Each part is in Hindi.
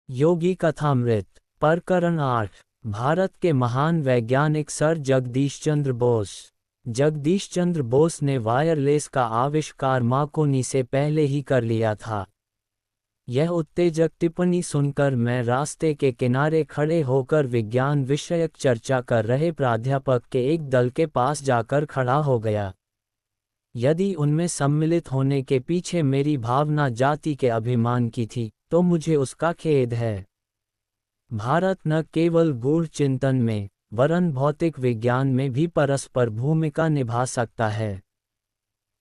योगी कथामृत प्रकरण 8। भारत के महान वैज्ञानिक सर जगदीश चंद्र बोस। जगदीश चंद्र बोस ने वायरलेस का आविष्कार मार्कोनी से पहले ही कर लिया था। यह उत्तेजक टिप्पणी सुनकर मैं रास्ते के किनारे खड़े होकर विज्ञान विषयक चर्चा कर रहे प्राध्यापक के एक दल के पास जाकर खड़ा हो गया। यदि उनमें सम्मिलित होने के पीछे मेरी भावना जाति के अभिमान की थी, तो मुझे उसका खेद है। भारत न केवल गूढ़ चिंतन में, वरन भौतिक विज्ञान में भी परस्पर भूमिका निभा सकता है।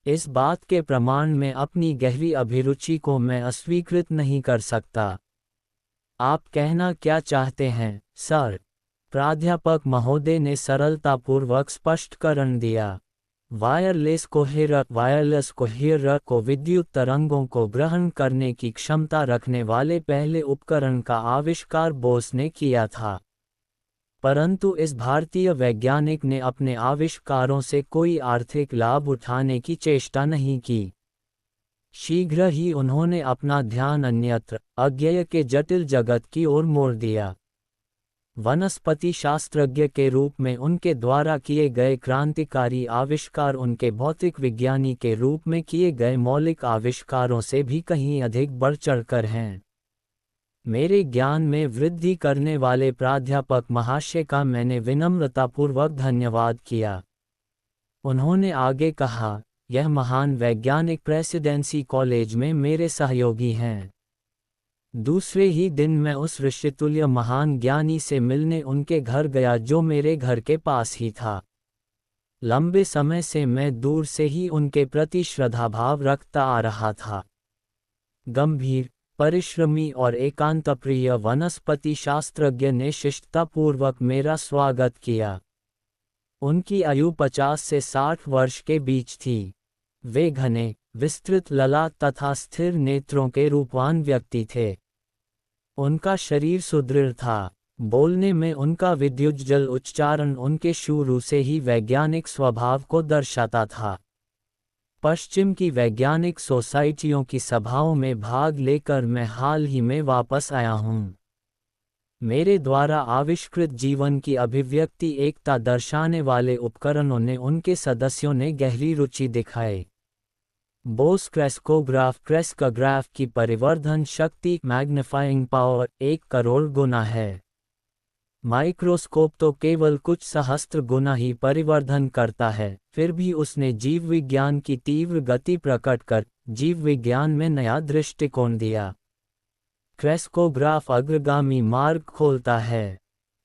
इस बात के प्रमाण में अपनी गहरी अभिरुचि को मैं अस्वीकृत नहीं कर सकता। आप कहना क्या चाहते हैं, सर? प्राध्यापक महोदय ने सरलतापूर्वक स्पष्टीकरण दिया। वायरलेस कोहेरर को विद्युत तरंगों को ग्रहण करने की क्षमता रखने वाले पहले उपकरण का आविष्कार बोस ने किया था। परंतु इस भारतीय वैज्ञानिक ने अपने आविष्कारों से कोई आर्थिक लाभ उठाने की चेष्टा नहीं की। शीघ्र ही उन्होंने अपना ध्यान अन्यत्र, अज्ञेय के जटिल जगत की ओर मोड़ दिया। वनस्पति शास्त्रज्ञ के रूप में उनके द्वारा किए गए क्रांतिकारी आविष्कार उनके भौतिक विज्ञानी के रूप में किए गए मौलिक आविष्कारों से भी कहीं अधिक बढ़ चढ़कर हैं। मेरे ज्ञान में वृद्धि करने वाले प्राध्यापक महाशय का मैंने विनम्रतापूर्वक धन्यवाद किया। उन्होंने आगे कहा, यह महान वैज्ञानिक प्रेसिडेंसी कॉलेज में मेरे सहयोगी हैं। दूसरे ही दिन मैं उस ऋषितुल्य महान ज्ञानी से मिलने उनके घर गया जो मेरे घर के पास ही था। लंबे समय से मैं दूर से ही उनके प्रति श्रद्धाभाव रखता आ रहा था। गंभीर, परिश्रमी और एकांतप्रिय वनस्पति शास्त्रज्ञ ने शिष्टतापूर्वक मेरा स्वागत किया। उनकी आयु 50 से 60 वर्ष के बीच थी। वे घने, विस्तृत ललाट तथा स्थिर नेत्रों के रूपवान व्यक्ति थे। उनका शरीर सुदृढ़ था। बोलने में उनका विद्युज्ज्वल उच्चारण उनके शुरू से ही वैज्ञानिक स्वभाव को दर्शाता था। पश्चिम की वैज्ञानिक सोसाइटियों की सभाओं में भाग लेकर मैं हाल ही में वापस आया हूँ। मेरे द्वारा आविष्कृत जीवन की अभिव्यक्ति एकता दर्शाने वाले उपकरणों ने उनके सदस्यों ने गहरी रुचि दिखाई। बोस क्रेस्कोग्राफ की परिवर्धन शक्ति मैग्नीफाइंग पावर 1 करोड़ गुना है। माइक्रोस्कोप तो केवल कुछ सहस्त्र गुना ही परिवर्धन करता है। फिर भी उसने जीव विज्ञान की तीव्र गति प्रकट कर जीव विज्ञान में नया दृष्टिकोण दिया। क्रेस्कोग्राफ अग्रगामी मार्ग खोलता है।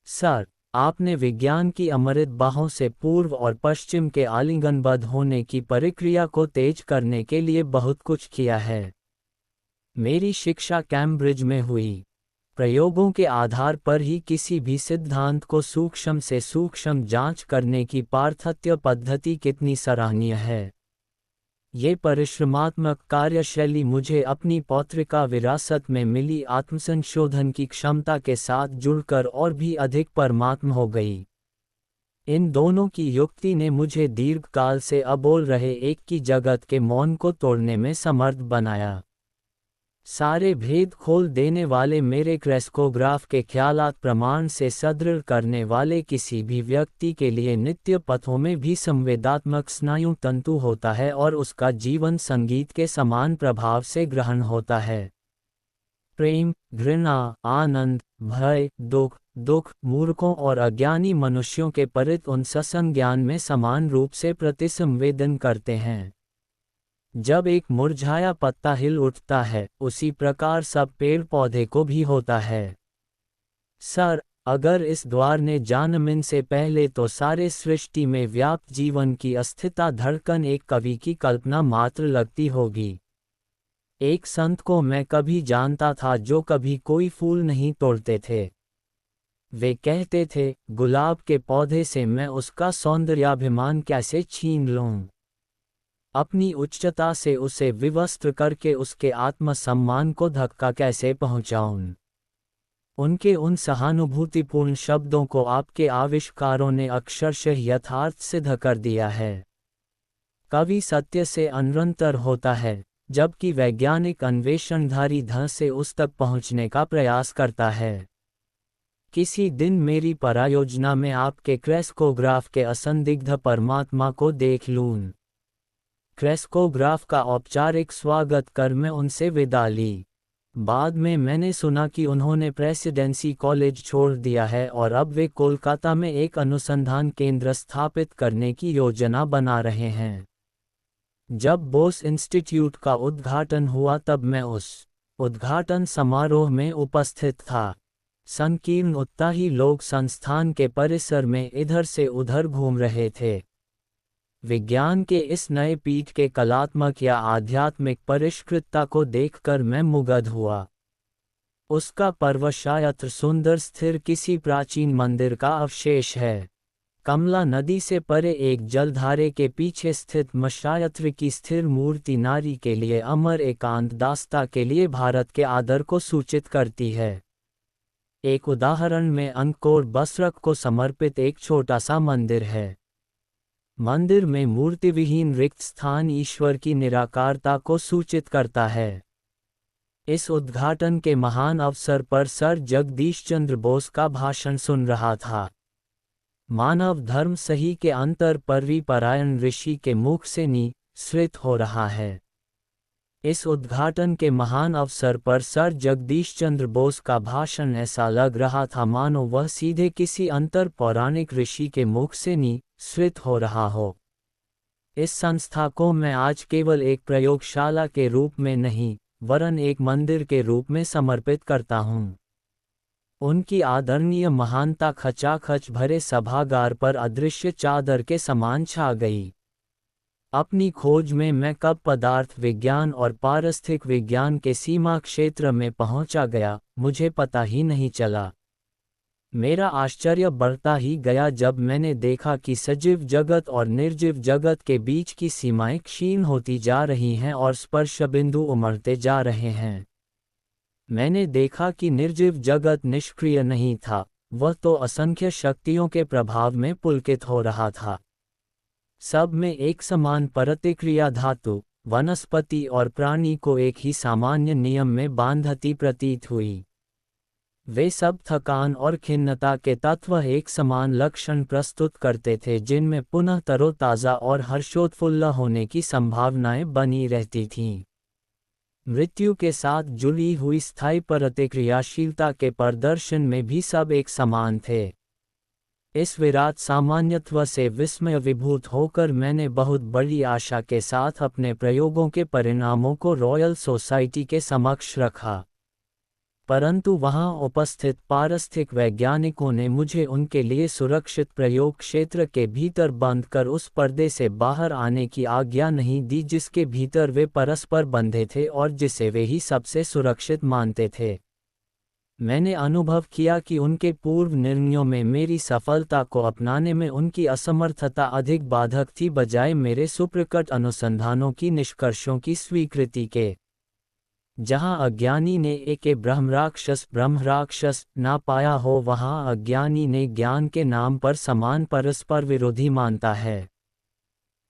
सर, आपने विज्ञान की अमृत बाहों से पूर्व और पश्चिम के आलिंगनबद्ध होने की प्रक्रिया को तेज करने के लिए बहुत कुछ किया है। मेरी शिक्षा कैम्ब्रिज में हुई। प्रयोगों के आधार पर ही किसी भी सिद्धांत को सूक्ष्म से सूक्ष्म जांच करने की पाश्चात्य पद्धति कितनी सराहनीय है। ये परिश्रमात्मक कार्यशैली मुझे अपनी पौत्रिका विरासत में मिली आत्मसंशोधन की क्षमता के साथ जुड़कर और भी अधिक परमात्म हो गई। इन दोनों की युक्ति ने मुझे दीर्घकाल से अबोल रहे एक की जगत के मौन को तोड़ने में समर्थ बनाया। सारे भेद खोल देने वाले मेरे क्रेस्कोग्राफ के ख्यालात प्रमाण से सुदृढ़ करने वाले किसी भी व्यक्ति के लिए नित्य पथों में भी संवेदात्मक स्नायु तंतु होता है और उसका जीवन संगीत के समान प्रभाव से ग्रहण होता है। प्रेम, घृणा, आनंद, भय, दुख मूर्खों और अज्ञानी मनुष्यों के परित उन सत्संग ज्ञान में समान रूप से प्रतिसंवेदन करते हैं। जब एक मुरझाया पत्ता हिल उठता है, उसी प्रकार सब पेड़ पौधे को भी होता है। सर, अगर इस द्वार ने जन्मने से पहले तो सारे सृष्टि में व्याप्त जीवन की अस्थिता धड़कन एक कवि की कल्पना मात्र लगती होगी। एक संत को मैं कभी जानता था जो कभी कोई फूल नहीं तोड़ते थे। वे कहते थे, गुलाब के पौधे से मैं उसका सौंदर्याभिमान कैसे छीन लूं? अपनी उच्चता से उसे विवस्त्र करके उसके आत्मसम्मान को धक्का कैसे पहुंचाऊं? उनके उन सहानुभूतिपूर्ण शब्दों को आपके आविष्कारों ने अक्षरशः यथार्थ सिद्ध कर दिया है। कवि सत्य से अनरंतर होता है, जबकि वैज्ञानिक अन्वेषणधारी ढंग से उस तक पहुंचने का प्रयास करता है। किसी दिन मेरी परियोजना में आपके क्रेस्कोग्राफ के असंदिग्ध परमात्मा को देख लूं। क्रेस्कोग्राफ का औपचारिक स्वागत कर मैं उनसे विदा ली। बाद में मैंने सुना कि उन्होंने प्रेसिडेंसी कॉलेज छोड़ दिया है और अब वे कोलकाता में एक अनुसंधान केंद्र स्थापित करने की योजना बना रहे हैं। जब बोस इंस्टीट्यूट का उद्घाटन हुआ तब मैं उस उद्घाटन समारोह में उपस्थित था। संकीर्ण उत्साही लोग संस्थान के परिसर में इधर से उधर घूम रहे थे। विज्ञान के इस नए पीठ के कलात्मक या आध्यात्मिक परिष्कृतता को देखकर मैं मुग्ध हुआ। उसका पर्वत शायद सुंदर स्थिर किसी प्राचीन मंदिर का अवशेष है। कमला नदी से परे एक जलधारे के पीछे स्थित मशायत्र की स्थिर मूर्ति नारी के लिए अमर एकांत दास्ता के लिए भारत के आदर को सूचित करती है। एक उदाहरण में अंकोर बसरक को समर्पित एक छोटा सा मंदिर है। मंदिर में मूर्तिविहीन रिक्त स्थान ईश्वर की निराकारता को सूचित करता है। इस उद्घाटन के महान अवसर पर सर जगदीश चंद्र बोस का भाषण सुन रहा था। मानव धर्म सही के अंतर परिपरायण ऋषि के मुख से निःसृत हो रहा है। इस उद्घाटन के महान अवसर पर सर जगदीश चंद्र बोस का भाषण ऐसा लग रहा था मानो वह सीधे किसी अंतर पौराणिक ऋषि के मुख से निःसृत हो रहा हो। इस संस्था को मैं आज केवल एक प्रयोगशाला के रूप में नहीं, वरन एक मंदिर के रूप में समर्पित करता हूँ। उनकी आदरणीय महानता खचाखच भरे सभागार पर अदृश्य चादर के समान छा गई। अपनी खोज में मैं कब पदार्थ विज्ञान और पारिस्थितिक विज्ञान के सीमा क्षेत्र में पहुंचा गया, मुझे पता ही नहीं चला। मेरा आश्चर्य बढ़ता ही गया जब मैंने देखा कि सजीव जगत और निर्जीव जगत के बीच की सीमाएं क्षीण होती जा रही हैं और स्पर्श बिंदु उमड़ते जा रहे हैं। मैंने देखा कि निर्जीव जगत निष्क्रिय नहीं था, वह तो असंख्य शक्तियों के प्रभाव में पुलकित हो रहा था। सब में एक समान प्रतिक्रिया धातु, वनस्पति और प्राणी को एक ही सामान्य नियम में बांधती प्रतीत हुई। वे सब थकान और खिन्नता के तत्व एक समान लक्षण प्रस्तुत करते थे जिनमें पुनः तरोताज़ा और हर्षोत्फुल्ल होने की संभावनाएं बनी रहती थीं। मृत्यु के साथ जुड़ी हुई स्थायी प्रतिक्रियाशीलता के प्रदर्शन में भी सब एक समान थे। इस विराट सामान्यत्व से विस्मय विभूत होकर मैंने बहुत बड़ी आशा के साथ अपने प्रयोगों के परिणामों को रॉयल सोसाइटी के समक्ष रखा। परंतु वहां उपस्थित पारिस्थितिक वैज्ञानिकों ने मुझे उनके लिए सुरक्षित प्रयोग क्षेत्र के भीतर बंद कर उस पर्दे से बाहर आने की आज्ञा नहीं दी जिसके भीतर वे परस्पर बंधे थे और जिसे वे ही सबसे सुरक्षित मानते थे। मैंने अनुभव किया कि उनके पूर्व निर्णयों में मेरी सफलता को अपनाने में उनकी असमर्थता अधिक बाधक थी बजाय मेरे सुप्रकट अनुसंधानों की निष्कर्षों की स्वीकृति के। जहाँ अज्ञानी ने एक ब्रह्मराक्षस ना पाया हो, वहाँ अज्ञानी ने ज्ञान के नाम पर समान परस्पर विरोधी मानता है।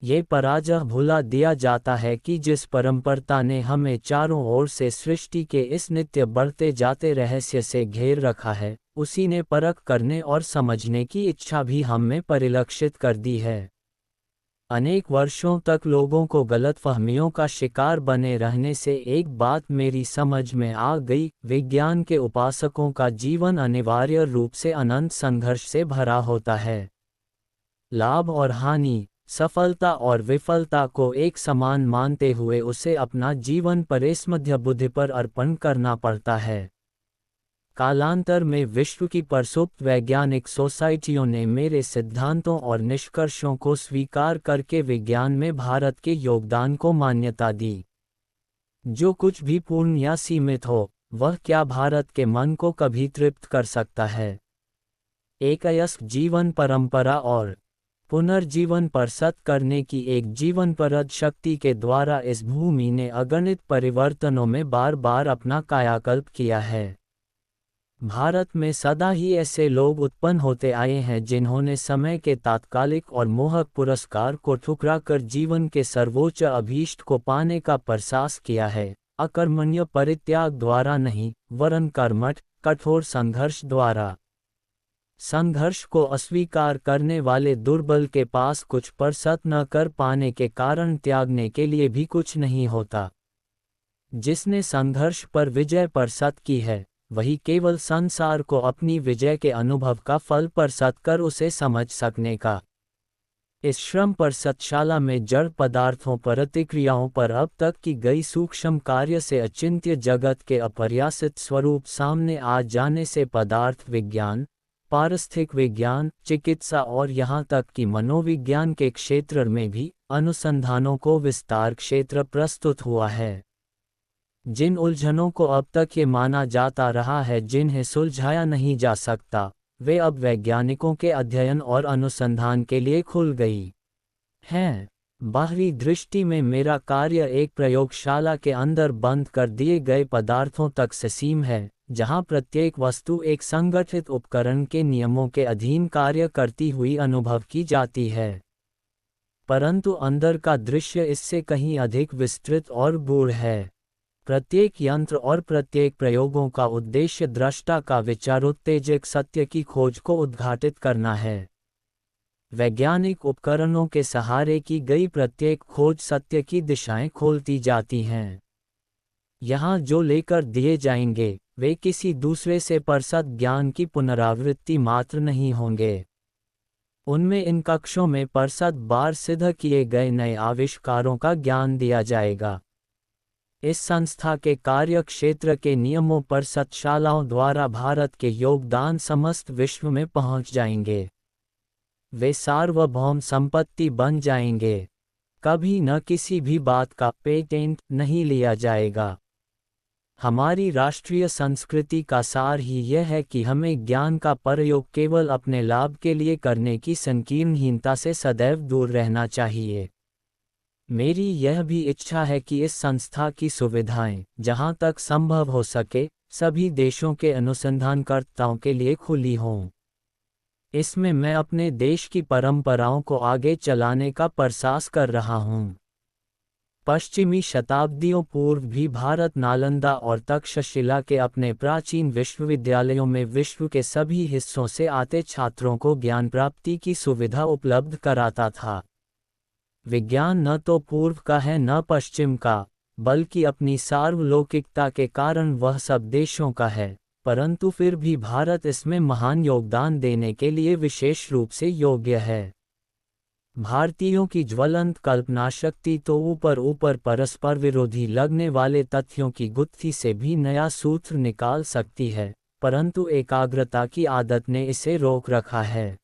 ये पराजय भुला दिया जाता है कि जिस परंपरता ने हमें चारों ओर से सृष्टि के इस नित्य बढ़ते जाते रहस्य से घेर रखा है, उसी ने परख करने और समझने की इच्छा भी हम में परिलक्षित कर दी है। अनेक वर्षों तक लोगों को गलतफहमियों का शिकार बने रहने से एक बात मेरी समझ में आ गई, विज्ञान के उपासकों का जीवन अनिवार्य रूप से अनंत संघर्ष से भरा होता है। लाभ और हानि, सफलता और विफलता को एक समान मानते हुए उसे अपना जीवन परिसमध्य बुद्धि पर अर्पण करना पड़ता है। कालांतर में विश्व की प्रसुप्त वैज्ञानिक सोसाइटियों ने मेरे सिद्धांतों और निष्कर्षों को स्वीकार करके विज्ञान में भारत के योगदान को मान्यता दी। जो कुछ भी पूर्ण या सीमित हो, वह क्या भारत के मन को कभी तृप्त कर सकता है? एक अयस्क जीवन परंपरा और पुनर्जीवन पर सत करने की एक जीवनप्रद शक्ति के द्वारा इस भूमि ने अगणित परिवर्तनों में बार बार अपना कायाकल्प किया है। भारत में सदा ही ऐसे लोग उत्पन्न होते आए हैं जिन्होंने समय के तात्कालिक और मोहक पुरस्कार को ठुकरा कर जीवन के सर्वोच्च अभीष्ट को पाने का प्रयास किया है, अकर्मण्य परित्याग द्वारा नहीं, वरन कर्मठ, कठोर संघर्ष द्वारा। संघर्ष को अस्वीकार करने वाले दुर्बल के पास कुछ प्रसत न कर पाने के कारण त्यागने के लिए भी कुछ नहीं होता। जिसने संघर्ष पर विजय प्रसत की है, वही केवल संसार को अपनी विजय के अनुभव का फल प्रसत कर उसे समझ सकने का। इस श्रम प्रसतशाला में जड़ पदार्थों प्रतिक्रियाओं पर अब तक की गई सूक्ष्म कार्य से अचिंत्य जगत के अपर्यासित स्वरूप सामने आ जाने से पदार्थ विज्ञान, पारस्थितिक विज्ञान, चिकित्सा और यहाँ तक कि मनोविज्ञान के क्षेत्र में भी अनुसंधानों को विस्तार क्षेत्र प्रस्तुत हुआ है। जिन उलझनों को अब तक ये माना जाता रहा है जिन्हें सुलझाया नहीं जा सकता, वे अब वैज्ञानिकों के अध्ययन और अनुसंधान के लिए खुल गई हैं। बाहरी दृष्टि में मेरा कार्य एक प्रयोगशाला के अंदर बंद कर दिए गए पदार्थों तक सीमित है, जहां प्रत्येक वस्तु एक संगठित उपकरण के नियमों के अधीन कार्य करती हुई अनुभव की जाती है। परंतु अंदर का दृश्य इससे कहीं अधिक विस्तृत और गूढ़ है। प्रत्येक यंत्र और प्रत्येक प्रयोगों का उद्देश्य दृष्टा का विचारोत्तेजक सत्य की खोज को उद्घाटित करना है। वैज्ञानिक उपकरणों के सहारे की गई प्रत्येक खोज सत्य की दिशाएं खोलती जाती हैं। यहाँ जो लेकर दिए जाएंगे, वे किसी दूसरे से प्रसत ज्ञान की पुनरावृत्ति मात्र नहीं होंगे। उनमें इन कक्षों में प्रसत बार सिद्ध किए गए नए आविष्कारों का ज्ञान दिया जाएगा। इस संस्था के कार्य क्षेत्र के नियमों प्रसतशालाओं द्वारा भारत के योगदान समस्त विश्व में पहुंच जाएंगे। वे सार्वभौम संपत्ति बन जाएंगे। कभी न किसी भी बात का पेटेंट नहीं लिया जाएगा। हमारी राष्ट्रीय संस्कृति का सार ही यह है कि हमें ज्ञान का प्रयोग केवल अपने लाभ के लिए करने की संकीर्णहीनता से सदैव दूर रहना चाहिए। मेरी यह भी इच्छा है कि इस संस्था की सुविधाएं, जहां तक संभव हो सके, सभी देशों के अनुसंधानकर्ताओं के लिए खुली हों। इसमें मैं अपने देश की परंपराओं को आगे चलाने का प्रयास कर रहा हूं। पश्चिमी शताब्दियों पूर्व भी भारत नालंदा और तक्षशिला के अपने प्राचीन विश्वविद्यालयों में विश्व के सभी हिस्सों से आते छात्रों को ज्ञान प्राप्ति की सुविधा उपलब्ध कराता था। विज्ञान न तो पूर्व का है न पश्चिम का, बल्कि अपनी सार्वलौकिकता के कारण वह सब देशों का है, परंतु फिर भी भारत इसमें महान योगदान देने के लिए विशेष रूप से योग्य है। भारतीयों की ज्वलंत कल्पना शक्ति तो ऊपर ऊपर परस्पर विरोधी लगने वाले तथ्यों की गुत्थी से भी नया सूत्र निकाल सकती है, परंतु एकाग्रता की आदत ने इसे रोक रखा है।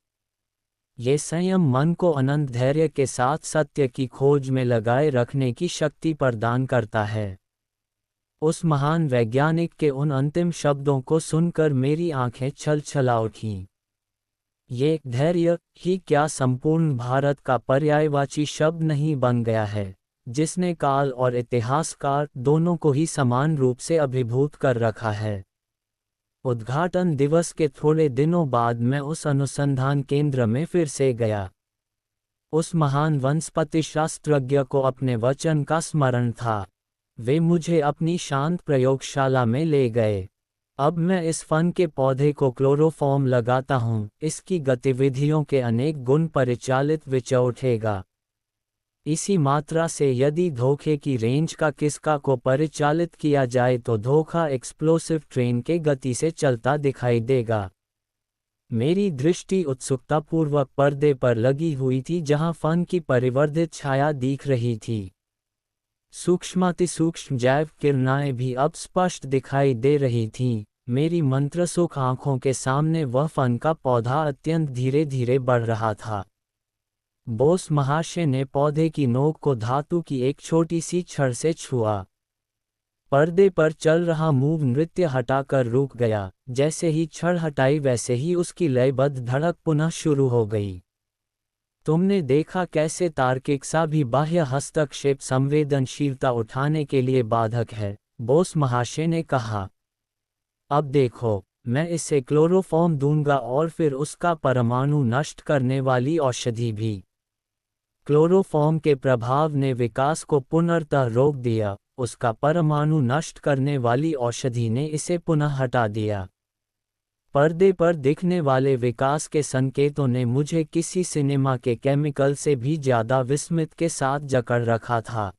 ये संयम मन को अनंत धैर्य के साथ सत्य की खोज में लगाए रखने की शक्ति प्रदान करता है। उस महान वैज्ञानिक के उन अंतिम शब्दों को सुनकर मेरी आंखें छलछला उठीं। ये धैर्य ही क्या संपूर्ण भारत का पर्यायवाची शब्द नहीं बन गया है, जिसने काल और इतिहासकार दोनों को ही समान रूप से अभिभूत कर रखा है। उद्घाटन दिवस के थोड़े दिनों बाद मैं उस अनुसंधान केंद्र में फिर से गया। उस महान वनस्पति शास्त्रज्ञ को अपने वचन का स्मरण था। वे मुझे अपनी शांत प्रयोगशाला में ले गए। अब मैं इस फन के पौधे को क्लोरोफॉर्म लगाता हूँ, इसकी गतिविधियों के अनेक गुण परिचालित विच उठेगा। इसी मात्रा से यदि धोखे की रेंज का किस्सा को परिचालित किया जाए तो धोखा एक्सप्लोसिव ट्रेन के गति से चलता दिखाई देगा। मेरी दृष्टि उत्सुकतापूर्वक पर्दे पर लगी हुई थी जहां फन की परिवर्धित छाया दिख रही थी। सूक्ष्मातिसूक्ष्म जैव किरणाएं भी अब स्पष्ट दिखाई दे रही थीं। मेरी मंत्रसुख आंखों के सामने वह फन का पौधा अत्यंत धीरे धीरे बढ़ रहा था। बोस महाशय ने पौधे की नोक को धातु की एक छोटी सी छड़ से छुआ। पर्दे पर चल रहा मूव नृत्य हटाकर रुक गया। जैसे ही छड़ हटाई वैसे ही उसकी लयबद्ध धड़क पुनः शुरू हो गई। तुमने देखा कैसे तार्किक सा भी बाह्य हस्तक्षेप संवेदनशीलता उठाने के लिए बाधक है, बोस महाशय ने कहा। अब देखो, मैं इसे क्लोरोफॉर्म दूंगा और फिर उसका परमाणु नष्ट करने वाली औषधि भी। क्लोरोफॉर्म के प्रभाव ने विकास को पुनर्तः रोक दिया, उसका परमाणु नष्ट करने वाली औषधि ने इसे पुनः हटा दिया। पर्दे पर दिखने वाले विकास के संकेतों ने मुझे किसी सिनेमा के केमिकल से भी ज्यादा विस्मित के साथ जकड़ रखा था।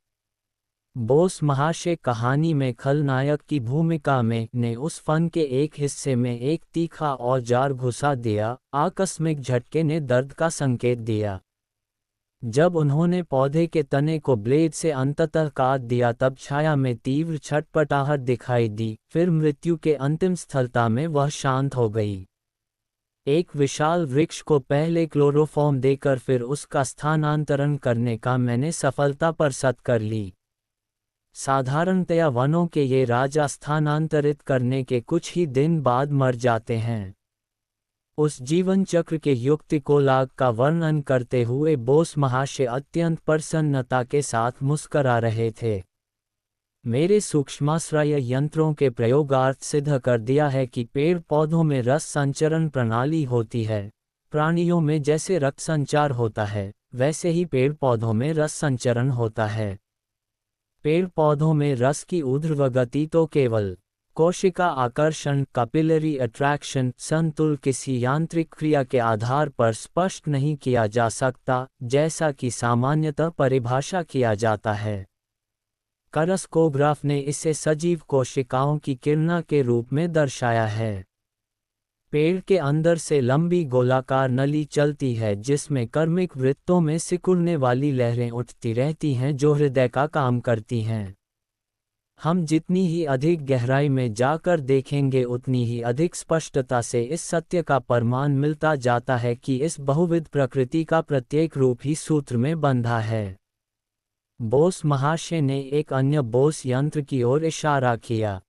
बोस महाशय कहानी में खलनायक की भूमिका में ने उस फन के एक हिस्से में एक तीखा औजार घुसा दिया। आकस्मिक झटके ने दर्द का संकेत दिया। जब उन्होंने पौधे के तने को ब्लेड से अंततः काट दिया तब छाया में तीव्र छटपटाहट दिखाई दी, फिर मृत्यु के अंतिम स्थलता में वह शांत हो गई। एक विशाल वृक्ष को पहले क्लोरोफॉर्म देकर फिर उसका स्थानांतरण करने का मैंने सफलता पर सत कर ली। साधारणतया वनों के ये राजा स्थानांतरित करने के कुछ ही दिन बाद मर जाते हैं। उस जीवन चक्र के युक्तिकोलाग का वर्णन करते हुए बोस महाशय अत्यंत प्रसन्नता के साथ मुस्करा रहे थे। मेरे सूक्ष्माश्रय यंत्रों के प्रयोगार्थ सिद्ध कर दिया है कि पेड़ पौधों में रस संचरण प्रणाली होती है। प्राणियों में जैसे रक्त संचार होता है, वैसे ही पेड़ पौधों में रस संचरण होता है। पेड़ पौधों में रस की ऊर्ध्व गति तो केवल कोशिका आकर्षण कैपिलरी अट्रैक्शन संतुल किसी यांत्रिक क्रिया के आधार पर स्पष्ट नहीं किया जा सकता, जैसा कि सामान्यतः परिभाषा किया जाता है। करस्कोग्राफ ने इसे सजीव कोशिकाओं की किरणा के रूप में दर्शाया है। पेड़ के अंदर से लंबी गोलाकार नली चलती है जिसमें कर्मिक वृत्तों में सिकुड़ने वाली लहरें उठती रहती हैं जो हृदय का काम करती हैं। हम जितनी ही अधिक गहराई में जाकर देखेंगे उतनी ही अधिक स्पष्टता से इस सत्य का प्रमाण मिलता जाता है कि इस बहुविध प्रकृति का प्रत्येक रूप ही सूत्र में बंधा है। बोस महाशय ने एक अन्य बोस यंत्र की ओर इशारा किया।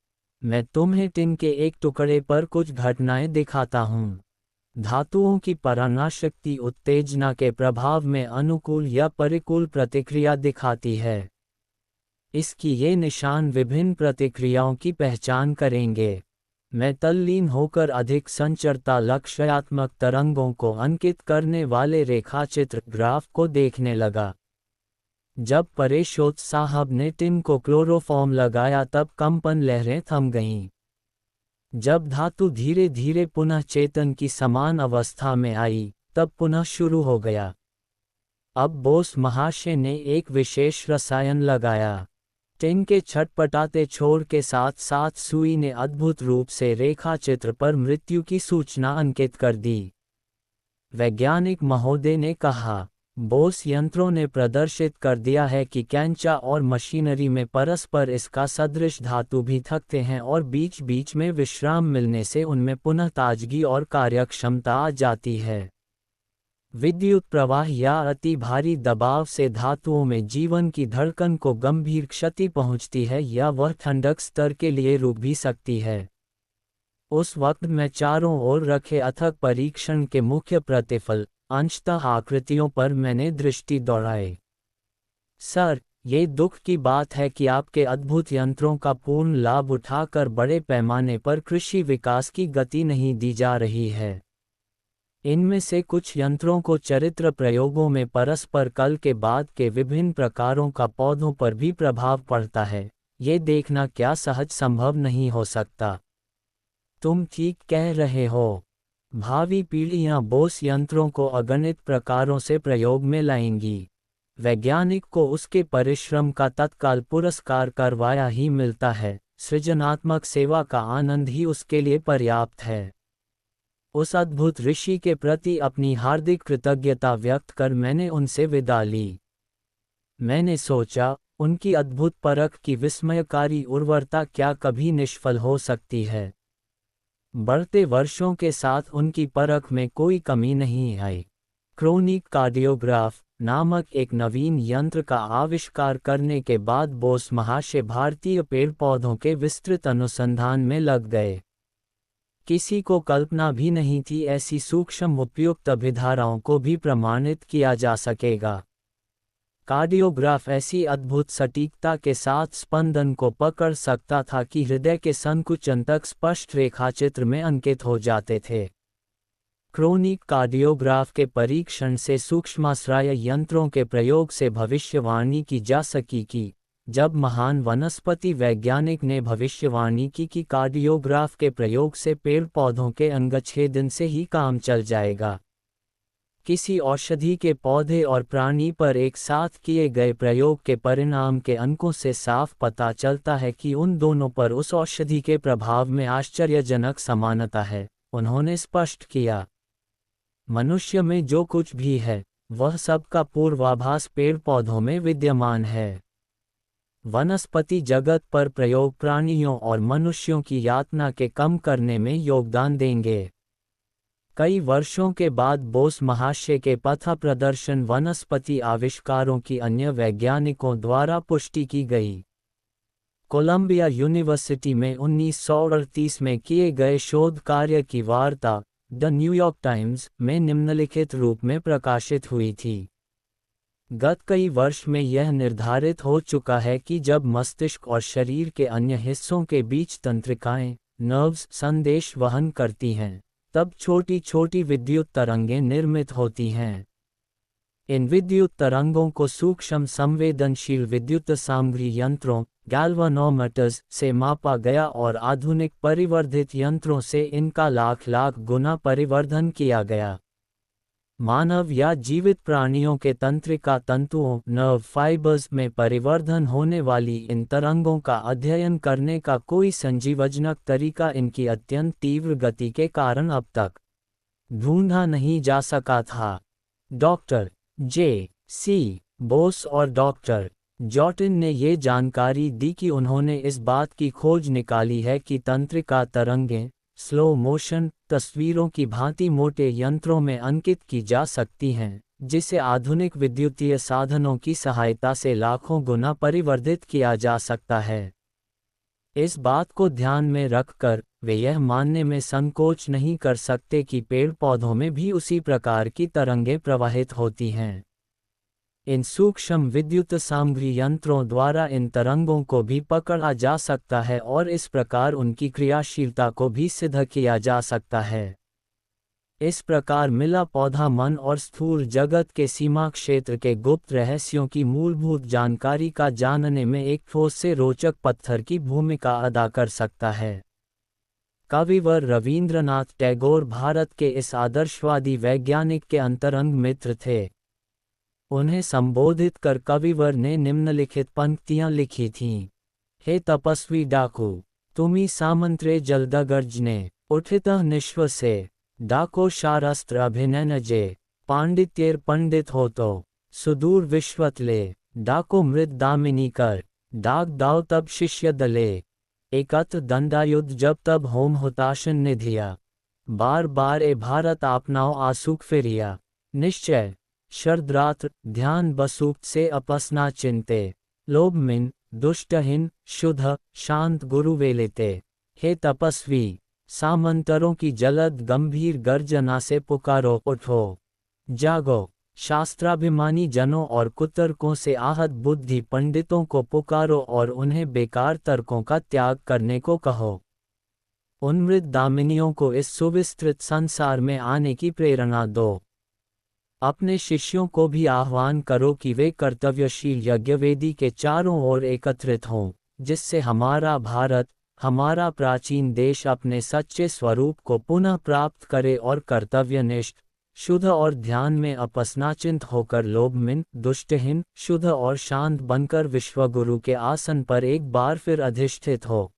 मैं तुम्हें टिन के एक टुकड़े पर कुछ घटनाएं दिखाता हूँ। धातुओं की परानाशक्ति उत्तेजना के प्रभाव में अनुकूल या प्रतिकूल प्रतिक्रिया दिखाती है। इसकी ये निशान विभिन्न प्रतिक्रियाओं की पहचान करेंगे। मैं तल्लीन होकर अधिक संचरता लक्ष्यात्मक तरंगों को अंकित करने वाले रेखाचित्र ग्राफ को देखने लगा। जब परेशोत साहब ने टिन को क्लोरोफॉर्म लगाया तब कंपन लहरें थम गईं। जब धातु धीरे धीरे पुनः चेतन की समान अवस्था में आई, तब पुनः शुरू हो गया। अब बोस महाशय ने एक विशेष रसायन लगाया। टिन के छटपटाते छोर के साथ साथ सुई ने अद्भुत रूप से रेखाचित्र पर मृत्यु की सूचना अंकित कर दी। वैज्ञानिक महोदय ने कहा, बोस यंत्रों ने प्रदर्शित कर दिया है कि कैंचा और मशीनरी में परस्पर इसका सदृश धातु भी थकते हैं और बीच बीच में विश्राम मिलने से उनमें पुनः ताजगी और कार्यक्षमता आ जाती है। विद्युत प्रवाह या अति भारी दबाव से धातुओं में जीवन की धड़कन को गंभीर क्षति पहुंचती है या वह ठंडक स्तर के लिए रुक भी सकती है। उस वक्त मैं चारों ओर रखे अथक परीक्षण के मुख्य प्रतिफल अंशतः आकृतियों पर मैंने दृष्टि दौड़ाई। सर, ये दुख की बात है कि आपके अद्भुत यंत्रों का पूर्ण लाभ उठाकर बड़े पैमाने पर कृषि विकास की गति नहीं दी जा रही है। इनमें से कुछ यंत्रों को चरित्र प्रयोगों में परस्पर कल के बाद के विभिन्न प्रकारों का पौधों पर भी प्रभाव पड़ता है। ये देखना क्या सहज संभव नहीं हो सकता। तुम ठीक कह रहे हो। भावी पीढ़ियां बोस यंत्रों को अगणित प्रकारों से प्रयोग में लाएंगी। वैज्ञानिक को उसके परिश्रम का तत्काल पुरस्कार करवाया ही मिलता है, सृजनात्मक सेवा का आनंद ही उसके लिए पर्याप्त है। उस अद्भुत ऋषि के प्रति अपनी हार्दिक कृतज्ञता व्यक्त कर मैंने उनसे विदा ली। मैंने सोचा, उनकी अद्भुत परख की विस्मयकारी उर्वरता क्या कभी निष्फल हो सकती है। बढ़ते वर्षों के साथ उनकी परख में कोई कमी नहीं आई। क्रोनिक कार्डियोग्राफ नामक एक नवीन यंत्र का आविष्कार करने के बाद बोस महाशय भारतीय पेड़ पौधों के विस्तृत अनुसंधान में लग गए। किसी को कल्पना भी नहीं थी ऐसी सूक्ष्म उपयुक्त अभिधाराओं को भी प्रमाणित किया जा सकेगा। कार्डियोग्राफ ऐसी अद्भुत सटीकता के साथ स्पंदन को पकड़ सकता था कि हृदय के संकुचन तक स्पष्ट रेखाचित्र में अंकित हो जाते थे। क्रोनिक कार्डियोग्राफ के परीक्षण से सूक्ष्माश्रय यंत्रों के प्रयोग से भविष्यवाणी की जा सकी कि जब महान वनस्पति वैज्ञानिक ने भविष्यवाणी की कि कार्डियोग्राफ के प्रयोग से पेड़ पौधों के अंगच्छेदन से ही काम चल जाएगा। किसी औषधि के पौधे और प्राणी पर एक साथ किए गए प्रयोग के परिणाम के अंकों से साफ पता चलता है कि उन दोनों पर उस औषधि के प्रभाव में आश्चर्यजनक समानता है, उन्होंने स्पष्ट किया। मनुष्य में जो कुछ भी है, वह सब का पूर्वाभास पेड़ पौधों में विद्यमान है। वनस्पति जगत पर प्रयोग प्राणियों और मनुष्यों की यातना के कम करने में योगदान देंगे। कई वर्षों के बाद बोस महाशय के पथ प्रदर्शन वनस्पति आविष्कारों की अन्य वैज्ञानिकों द्वारा पुष्टि की गई। कोलंबिया यूनिवर्सिटी में 1938 में किए गए शोध कार्य की वार्ता द न्यूयॉर्क टाइम्स में निम्नलिखित रूप में प्रकाशित हुई थी। गत कई वर्ष में यह निर्धारित हो चुका है कि जब मस्तिष्क और शरीर के अन्य हिस्सों के बीच तंत्रिकाएं, नर्व्स संदेश वहन करती हैं, तब छोटी छोटी विद्युत तरंगें निर्मित होती हैं। इन विद्युत तरंगों को सूक्ष्म संवेदनशील विद्युत सामग्री यंत्रों गैल्वानोमीटर्स से मापा गया और आधुनिक परिवर्धित यंत्रों से इनका लाख लाख गुना परिवर्धन किया गया। मानव या जीवित प्राणियों के तंत्रिका तंतुओं नर्व फाइबर्स में परिवर्धन होने वाली इन तरंगों का अध्ययन करने का कोई संजीवजनक तरीका इनकी अत्यंत तीव्र गति के कारण अब तक ढूंढा नहीं जा सका था। Doctor J.C. बोस और डॉक्टर जॉर्टन ने ये जानकारी दी कि उन्होंने इस बात की खोज निकाली है कि तंत्रिका तरंगें स्लो मोशन तस्वीरों की भांति मोटे यंत्रों में अंकित की जा सकती हैं, जिसे आधुनिक विद्युतीय साधनों की सहायता से लाखों गुना परिवर्धित किया जा सकता है। इस बात को ध्यान में रखकर वे यह मानने में संकोच नहीं कर सकते कि पेड़ पौधों में भी उसी प्रकार की तरंगें प्रवाहित होती हैं। इन सूक्ष्म विद्युत सामग्री यंत्रों द्वारा इन तरंगों को भी पकड़ा जा सकता है और इस प्रकार उनकी क्रियाशीलता को भी सिद्ध किया जा सकता है। इस प्रकार मिला पौधा मन और स्थूल जगत के सीमा क्षेत्र के गुप्त रहस्यों की मूलभूत जानकारी का जानने में एक ठोस से रोचक पत्थर की भूमिका अदा कर सकता है। कविवर रवींद्रनाथ टैगोर भारत के इस आदर्शवादी वैज्ञानिक के अंतरंग मित्र थे। उन्हें संबोधित कर कविवर ने निम्नलिखित पंक्तियां लिखी थीं। हे तपस्वी डाकू, तुम्ही सामंत्रे जलदगर्जने उठितः निश्व से, डाको शारस्त्र अभिनयनजे, पांडित्येर पंडित हो तो, सुदूर विश्वतले, डाको मृत दामिनी कर, डाक दाव तब शिष्य दले, एकत्र दंडायुद्ध जब तब होम हुताशन निधिया, बार बार ए भारत आपनाओ आसुक फिरिया, निश्चय शरद्रात्र ध्यान बसूक्त से अपसना चिंते, लोभमिन दुष्टहीन शुद्ध शांत गुरु वेलेते। हे तपस्वी, सामंतरों की जलद गंभीर गर्जना से पुकारो, उठो जागो। शास्त्राभिमानी जनों और कुतर्कों से आहत बुद्धि पंडितों को पुकारो और उन्हें बेकार तर्कों का त्याग करने को कहो। उन मृत दामिनियों को इस सुविस्तृत संसार में आने की प्रेरणा दो। अपने शिष्यों को भी आह्वान करो कि वे कर्तव्यशील यज्ञवेदी के चारों ओर एकत्रित हों, जिससे हमारा भारत, हमारा प्राचीन देश अपने सच्चे स्वरूप को पुनः प्राप्त करे और कर्तव्यनिष्ठ, शुद्ध और ध्यान में अपसनाचिंत होकर लोभमिन, दुष्टहीन, शुद्ध और शांत बनकर विश्वगुरु के आसन पर एक बार फिर अधिष्ठित हो।